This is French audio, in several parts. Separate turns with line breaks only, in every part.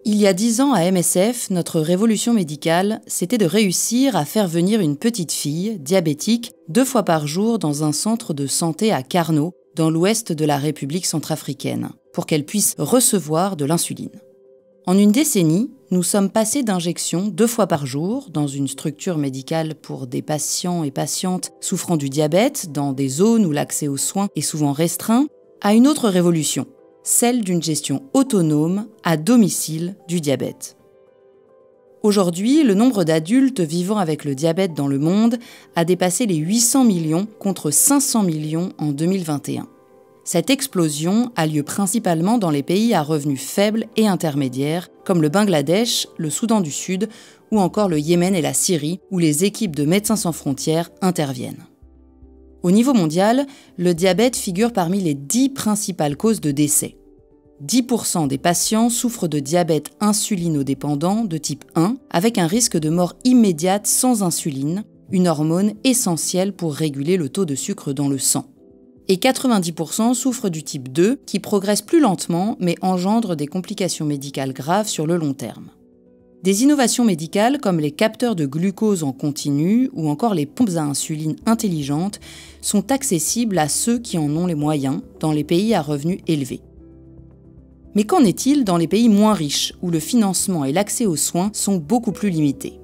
Il y a 10 ans à MSF, notre révolution médicale, c'était de réussir à faire venir une petite fille, diabétique, 2 fois par jour dans un centre de santé à Karno, dans l'ouest de la République centrafricaine, pour qu'elle puisse recevoir de l'insuline. En une décennie, nous sommes passés d'injections 2 fois par jour dans une structure médicale pour des patients et patientes souffrant du diabète, dans des zones où l'accès aux soins est souvent restreint, à une autre révolution, celle d'une gestion autonome à domicile du diabète. Aujourd'hui, le nombre d'adultes vivant avec le diabète dans le monde a dépassé les 800 millions contre 500 millions en 2021. Cette explosion a lieu principalement dans les pays à revenus faibles et intermédiaires, comme le Bangladesh, le Soudan du Sud ou encore le Yémen et la Syrie, où les équipes de Médecins sans frontières interviennent. Au niveau mondial, le diabète figure parmi les 10 principales causes de décès. 10% des patients souffrent de diabète insulinodépendant de type 1, avec un risque de mort immédiate sans insuline, une hormone essentielle pour réguler le taux de sucre dans le sang. Et 90% souffrent du type 2, qui progresse plus lentement, mais engendre des complications médicales graves sur le long terme. Des innovations médicales comme les capteurs de glucose en continu ou encore les pompes à insuline intelligentes sont accessibles à ceux qui en ont les moyens dans les pays à revenus élevés. Mais qu'en est-il dans les pays moins riches où le financement et l'accès aux soins sont beaucoup plus limités ?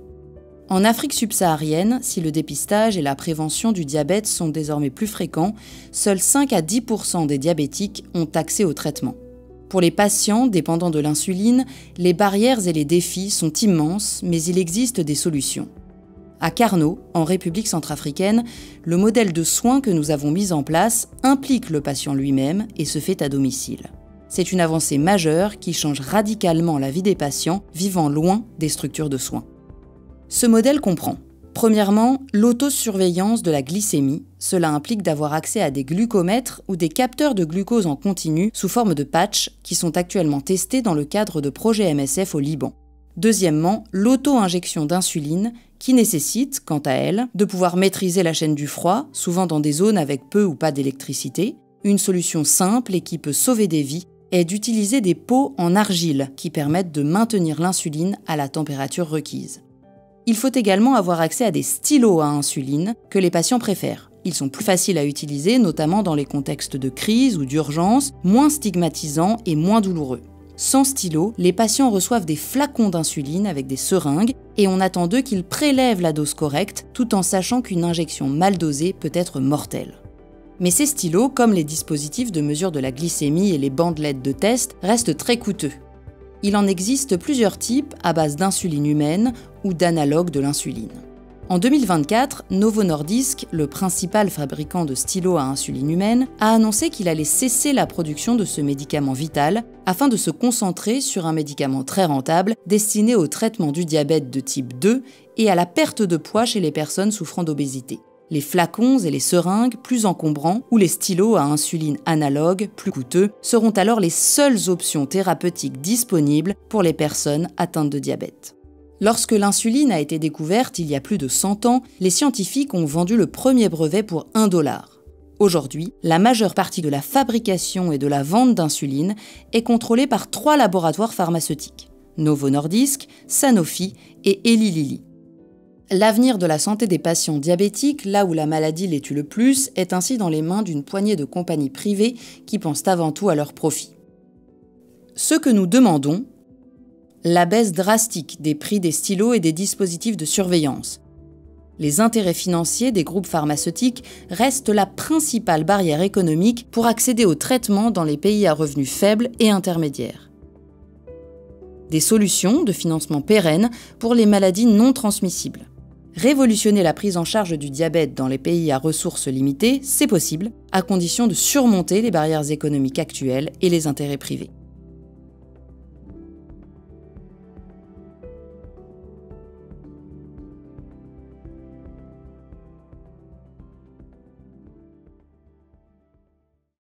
En Afrique subsaharienne, si le dépistage et la prévention du diabète sont désormais plus fréquents, seuls 5 à 10% des diabétiques ont accès au traitement. Pour les patients dépendant de l'insuline, les barrières et les défis sont immenses, mais il existe des solutions. À Karno, en République centrafricaine, le modèle de soins que nous avons mis en place implique le patient lui-même et se fait à domicile. C'est une avancée majeure qui change radicalement la vie des patients vivant loin des structures de soins. Ce modèle comprend, premièrement, l'autosurveillance de la glycémie. Cela implique d'avoir accès à des glucomètres ou des capteurs de glucose en continu sous forme de patch qui sont actuellement testés dans le cadre de projets MSF au Liban. Deuxièmement, l'auto-injection d'insuline qui nécessite, quant à elle, de pouvoir maîtriser la chaîne du froid, souvent dans des zones avec peu ou pas d'électricité. Une solution simple et qui peut sauver des vies est d'utiliser des pots en argile qui permettent de maintenir l'insuline à la température requise. Il faut également avoir accès à des stylos à insuline que les patients préfèrent. Ils sont plus faciles à utiliser, notamment dans les contextes de crise ou d'urgence, moins stigmatisants et moins douloureux. Sans stylo, les patients reçoivent des flacons d'insuline avec des seringues et on attend d'eux qu'ils prélèvent la dose correcte tout en sachant qu'une injection mal dosée peut être mortelle. Mais ces stylos, comme les dispositifs de mesure de la glycémie et les bandelettes de test, restent très coûteux. Il en existe plusieurs types à base d'insuline humaine ou d'analogues de l'insuline. En 2024, Novo Nordisk, le principal fabricant de stylos à insuline humaine, a annoncé qu'il allait cesser la production de ce médicament vital afin de se concentrer sur un médicament très rentable destiné au traitement du diabète de type 2 et à la perte de poids chez les personnes souffrant d'obésité. Les flacons et les seringues, plus encombrants, ou les stylos à insuline analogue, plus coûteux, seront alors les seules options thérapeutiques disponibles pour les personnes atteintes de diabète. Lorsque l'insuline a été découverte il y a plus de 100 ans, les scientifiques ont vendu le premier brevet pour $1. Aujourd'hui, la majeure partie de la fabrication et de la vente d'insuline est contrôlée par 3 laboratoires pharmaceutiques, Novo Nordisk, Sanofi et Eli Lilly. L'avenir de la santé des patients diabétiques, là où la maladie les tue le plus, est ainsi dans les mains d'une poignée de compagnies privées qui pensent avant tout à leur profit. Ce que nous demandons, la baisse drastique des prix des stylos et des dispositifs de surveillance. Les intérêts financiers des groupes pharmaceutiques restent la principale barrière économique pour accéder aux traitements dans les pays à revenus faibles et intermédiaires. Des solutions de financement pérennes pour les maladies non transmissibles. Révolutionner la prise en charge du diabète dans les pays à ressources limitées, c'est possible, à condition de surmonter les barrières économiques actuelles et les intérêts privés.